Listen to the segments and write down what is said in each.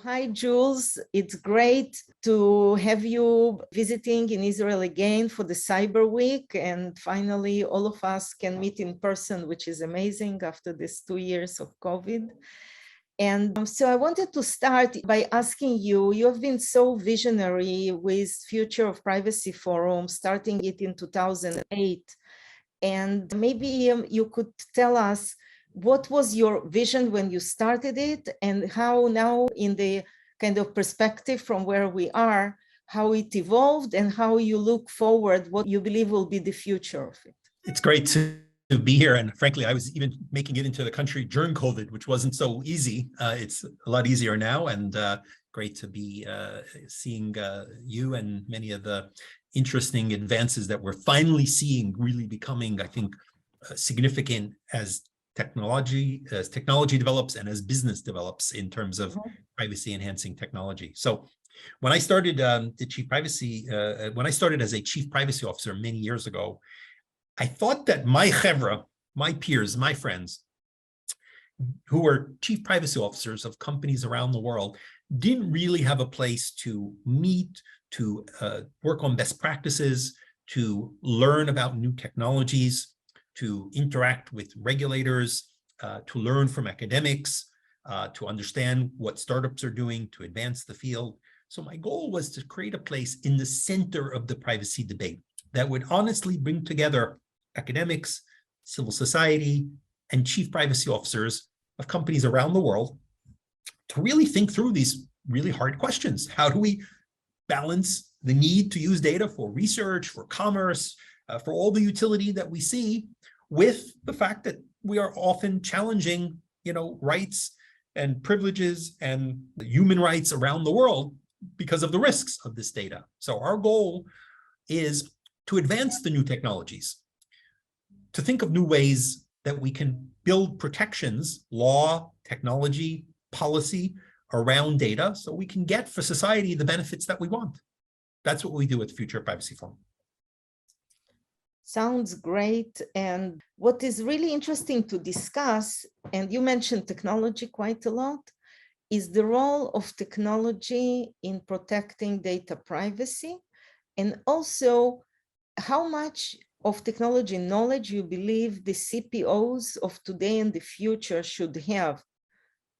Hi, Jules. It's great to have you visiting in Israel again for the Cyber Week. And finally, all of us can meet in person, which is amazing after these 2 years of COVID. And so I wanted to start by asking you, you have been so visionary with Future of Privacy Forum, starting it in 2008. And maybe you could tell us, what was your vision when you started it, and how now, in the kind of perspective from where we are, how it evolved and how you look forward, what you believe will be the future of it? It's great to be here. And frankly, I was even making it into the country during COVID, which wasn't so easy. It's a lot easier now, and great to be seeing you and many of the interesting advances that we're finally seeing really becoming, I think, significant as technology develops and as business develops in terms of privacy enhancing technology. So when I started when I started as a chief privacy officer many years ago, I thought that my chevra, my peers, my friends, who were chief privacy officers of companies around the world, didn't really have a place to meet, to work on best practices, to learn about new technologies, to interact with regulators, to learn from academics, to understand what startups are doing to advance the field. So my goal was to create a place in the center of the privacy debate that would honestly bring together academics, civil society, and chief privacy officers of companies around the world to really think through these really hard questions. How do we balance the need to use data for research, for commerce, for all the utility that we see, with the fact that we are often challenging, rights and privileges and human rights around the world because of the risks of this data. So our goal is to advance the new technologies, to think of new ways that we can build protections, law, technology, policy around data, so we can get for society the benefits that we want. That's what we do at the Future of Privacy Forum. Sounds great. And what is really interesting to discuss, and you mentioned technology quite a lot, is the role of technology in protecting data privacy, and also how much of technology knowledge you believe the CPOs of today and the future should have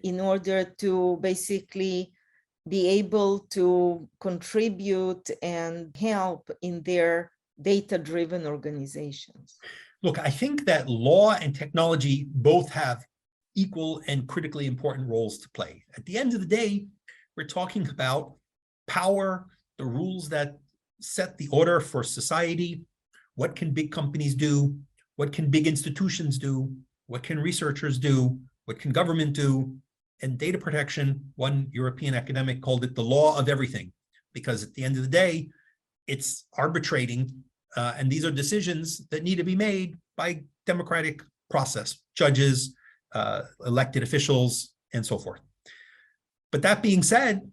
in order to basically be able to contribute and help in their data-driven organizations. Look, I think that law and technology both have equal and critically important roles to play. At the end of the day, we're talking about power, the rules that set the order for society. What can big companies do? What can big institutions do? What can researchers do? What can government do? And data protection, one European academic called it the law of everything, because at the end of the day, it's arbitrating, and these are decisions that need to be made by democratic process, judges, elected officials, and so forth. But that being said,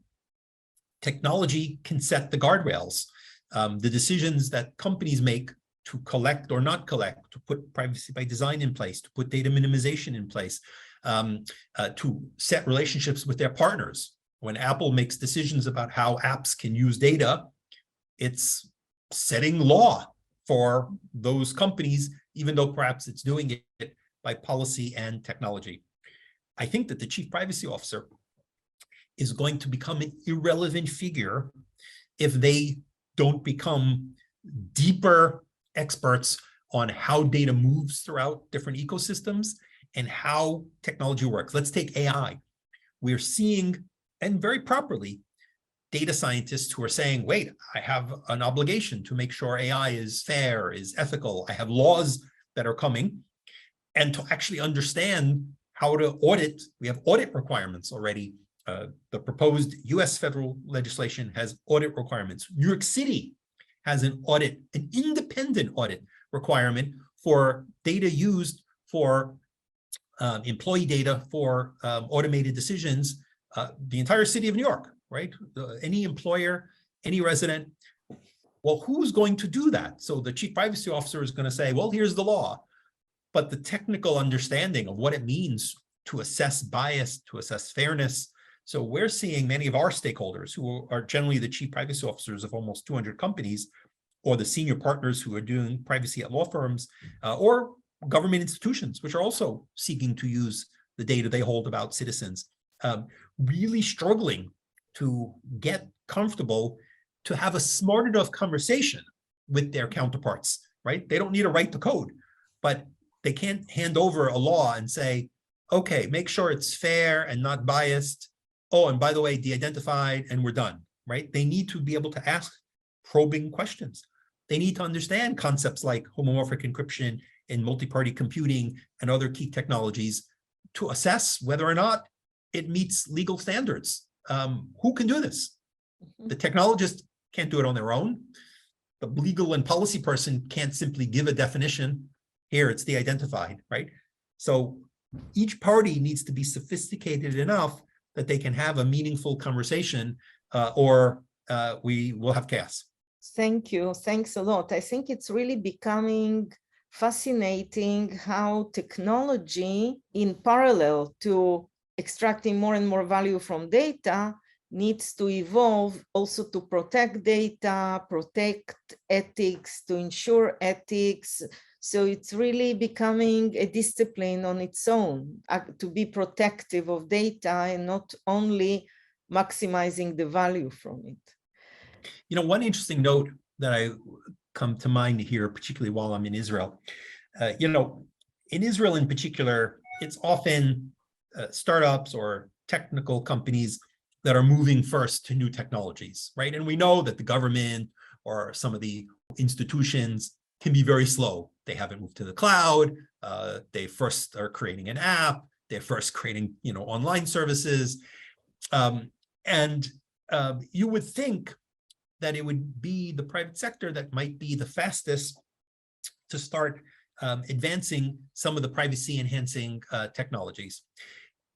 technology can set the guardrails. The decisions that companies make to collect or not collect, to put privacy by design in place, to put data minimization in place, to set relationships with their partners. When Apple makes decisions about how apps can use data, it's setting law for those companies, even though perhaps it's doing it by policy and technology. I think that the chief privacy officer is going to become an irrelevant figure if they don't become deeper experts on how data moves throughout different ecosystems and how technology works. Let's take AI. We're seeing, and very properly, data scientists who are saying, wait, I have an obligation to make sure AI is fair, is ethical. I have laws that are coming. And to actually understand how to audit, we have audit requirements already. The proposed US federal legislation has audit requirements. New York City has an audit, an independent audit requirement for data used for employee data for automated decisions, the entire city of New York, right? Any employer, any resident. Well, who's going to do that? So the chief privacy officer is going to say, well, here's the law. But the technical understanding of what it means to assess bias, to assess fairness, So we're seeing many of our stakeholders, who are generally the chief privacy officers of almost 200 companies, or the senior partners who are doing privacy at law firms, or government institutions, which are also seeking to use the data they hold about citizens, really struggling to get comfortable to have a smart enough conversation with their counterparts, right? They don't need to write the code, but they can't hand over a law and say, okay, make sure it's fair and not biased. Oh, and by the way, de-identified, and we're done, right? They need to be able to ask probing questions. They need to understand concepts like homomorphic encryption and multi-party computing and other key technologies to assess whether or not it meets legal standards. Who can do this? The technologist can't do it on their own. The legal and policy person can't simply give a definition. Here, it's de-identified, right? So each party needs to be sophisticated enough that they can have a meaningful conversation, or we will have chaos. Thank you. Thanks a lot. I think it's really becoming fascinating how technology, in parallel to extracting more and more value from data, needs to evolve also to protect data, protect ethics, to ensure ethics. So it's really becoming a discipline on its own, to be protective of data and not only maximizing the value from it. You know, one interesting note that I come to mind here, particularly while I'm in Israel, you know, in Israel in particular, it's often startups or technical companies that are moving first to new technologies, right? And we know that the government or some of the institutions can be very slow. They haven't moved to the cloud. They first are creating an app. They're first creating, you know, online services. You would think that it would be the private sector that might be the fastest to start advancing some of the privacy enhancing technologies.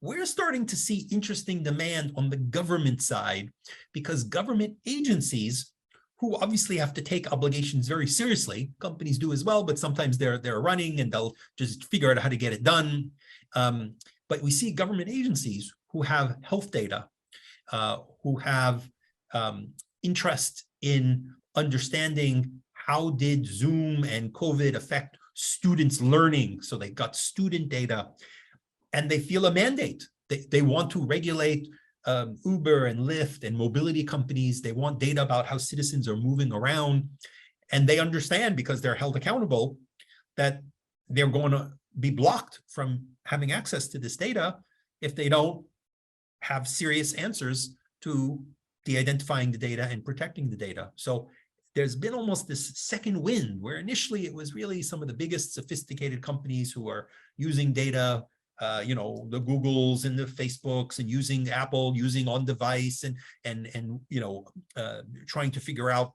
We're starting to see interesting demand on the government side, because government agencies, who obviously have to take obligations very seriously, companies do as well, but sometimes they're running and they'll just figure out how to get it done. But we see government agencies who have health data, who have interest in understanding how did Zoom and COVID affect students' learning. So they got student data, and they feel a mandate. They want to regulate Uber and Lyft and mobility companies. They want data about how citizens are moving around. And they understand, because they're held accountable, that they're going to be blocked from having access to this data if they don't have serious answers to de-identifying the data and protecting the data. So there's been almost this second wind, where initially it was really some of the biggest sophisticated companies who are using data, you know, the Googles and the Facebooks, and using Apple, using on device, and you know, trying to figure out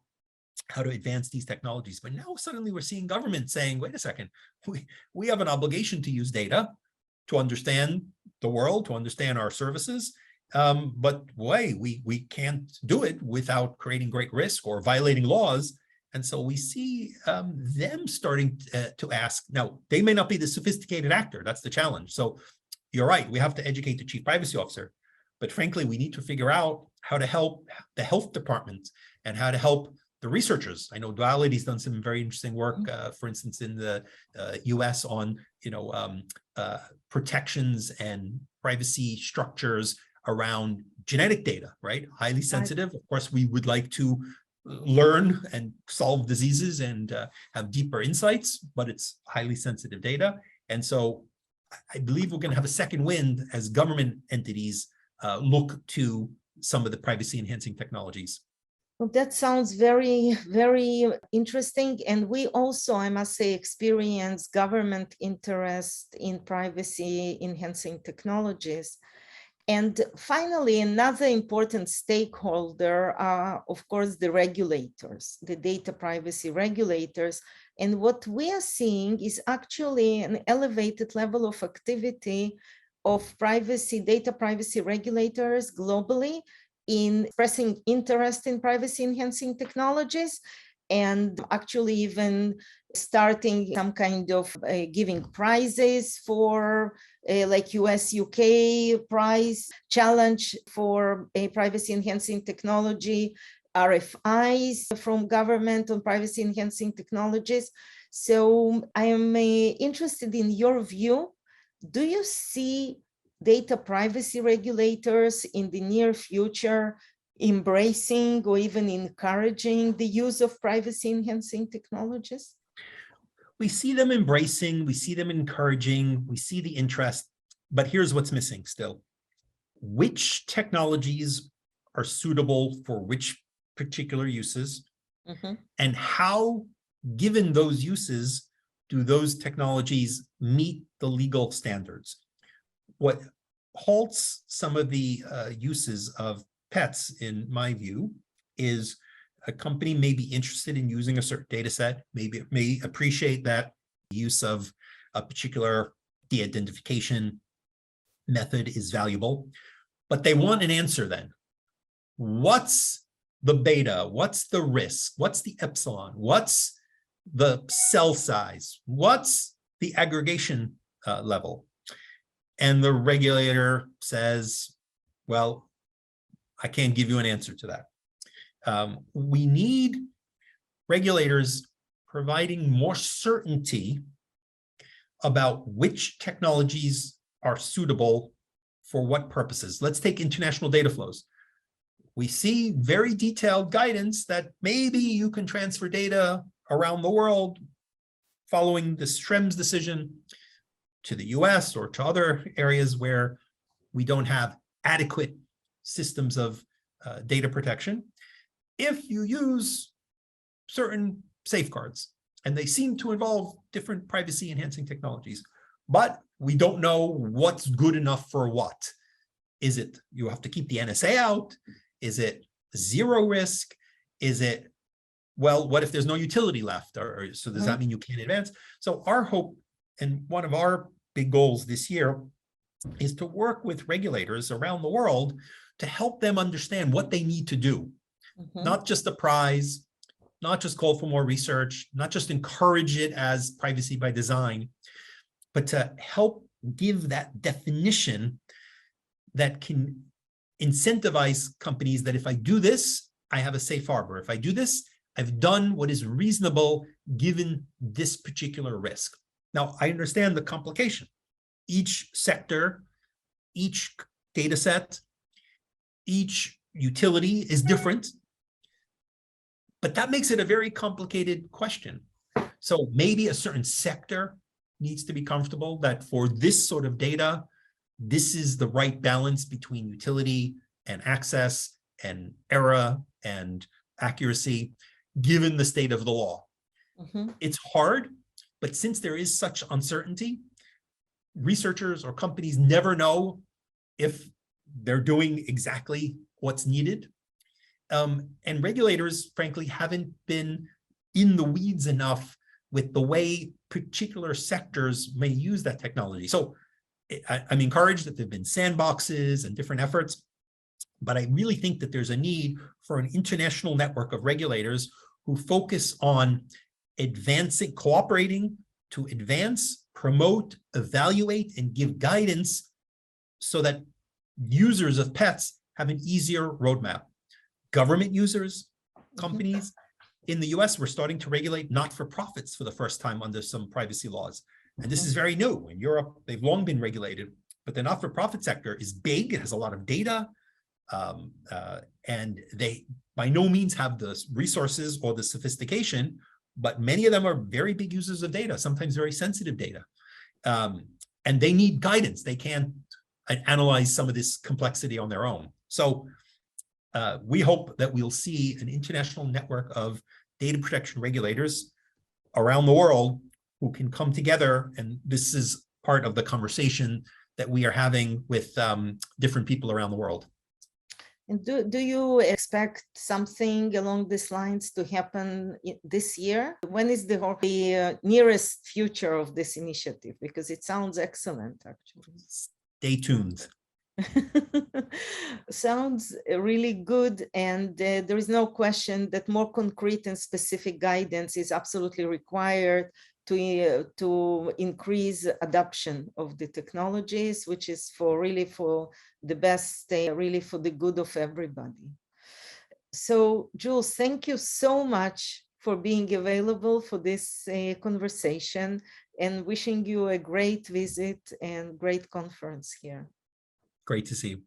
how to advance these technologies. But now suddenly we're seeing government saying, wait a second, we have an obligation to use data to understand the world, to understand our services. But we can't do it without creating great risk or violating laws. And so we see them starting to ask. Now, they may not be the sophisticated actor. That's the challenge. So you're right. We have to educate the chief privacy officer. But frankly, we need to figure out how to help the health department and how to help the researchers. I know Duality's done some very interesting work, for instance, in the US on, you know, protections and privacy structures around genetic data, right? Highly sensitive. Of course, we would like to learn and solve diseases and have deeper insights, but it's highly sensitive data. And so I believe we're going to have a second wind as government entities look to some of the privacy enhancing technologies. Well, that sounds very, very interesting. And we also, I must say, experience government interest in privacy enhancing technologies. And finally, another important stakeholder are, of course, the regulators, the data privacy regulators. And what we are seeing is actually an elevated level of activity of privacy, data privacy regulators globally in expressing interest in privacy enhancing technologies. and actually even starting some kind of giving prizes for like US UK prize challenge for a privacy enhancing technology, RFIs from government on privacy enhancing technologies. So I am interested in your view. Do you see data privacy regulators in the near future embracing or even encouraging the use of privacy enhancing technologies? We see them embracing, we see them encouraging, we see the interest, but here's what's missing still. Which technologies are suitable for which particular uses, and how, given those uses, do those technologies meet the legal standards? What halts some of the uses of pets, in my view, is a company may be interested in using a certain data set, maybe it may appreciate that use of a particular de-identification method is valuable, but they want an answer then. What's the beta? What's the risk? What's the epsilon? What's the cell size? What's the aggregation level? And the regulator says, well, I can't give you an answer to that. We need regulators providing more certainty about which technologies are suitable for what purposes. Let's take international data flows. We see very detailed guidance that maybe you can transfer data around the world following the Schrems decision to the US or to other areas where we don't have adequate systems of data protection, if you use certain safeguards, and they seem to involve different privacy enhancing technologies, but we don't know what's good enough for what. Is it you have to keep the NSA out? Is it zero risk? Is it, well, what if there's no utility left? Or so does that mean you can't advance? So our hope, and one of our big goals this year, is to work with regulators around the world to help them understand what they need to do. Not just a prize, not just call for more research, not just encourage it as privacy by design, but to help give that definition that can incentivize companies that if I do this, I have a safe harbor. If I do this, I've done what is reasonable given this particular risk. Now, I understand the complication. Each sector, each data set, each utility is different, but that makes it a very complicated question. So maybe a certain sector needs to be comfortable that for this sort of data, this is the right balance between utility and access and error and accuracy, given the state of the law. It's hard, but since there is such uncertainty, researchers or companies never know if they're doing exactly what's needed. And regulators, frankly, haven't been in the weeds enough with the way particular sectors may use that technology. So I'm encouraged that there've been sandboxes and different efforts, but I really think that there's a need for an international network of regulators who focus on advancing, cooperating to advance, promote, evaluate, and give guidance so that users of pets have an easier roadmap. Government users, companies. In the US, we're starting to regulate not-for-profits for the first time under some privacy laws. And this is very new. In Europe, they've long been regulated, but the not-for-profit sector is big, it has a lot of data, and they by no means have the resources or the sophistication, but many of them are very big users of data, sometimes very sensitive data. And they need guidance. They can't analyze some of this complexity on their own. So we hope that we'll see an international network of data protection regulators around the world who can come together. And this is part of the conversation that we are having with different people around the world. And do you expect something along these lines to happen this year? When is the nearest future of this initiative? Because it sounds excellent, actually. Stay tuned. Sounds really good, and there is no question that more concrete and specific guidance is absolutely required to increase adoption of the technologies, which is for really for the best, really for the good of everybody. So, Jules, thank you so much for being available for this conversation, and wishing you a great visit and great conference here. Great to see you.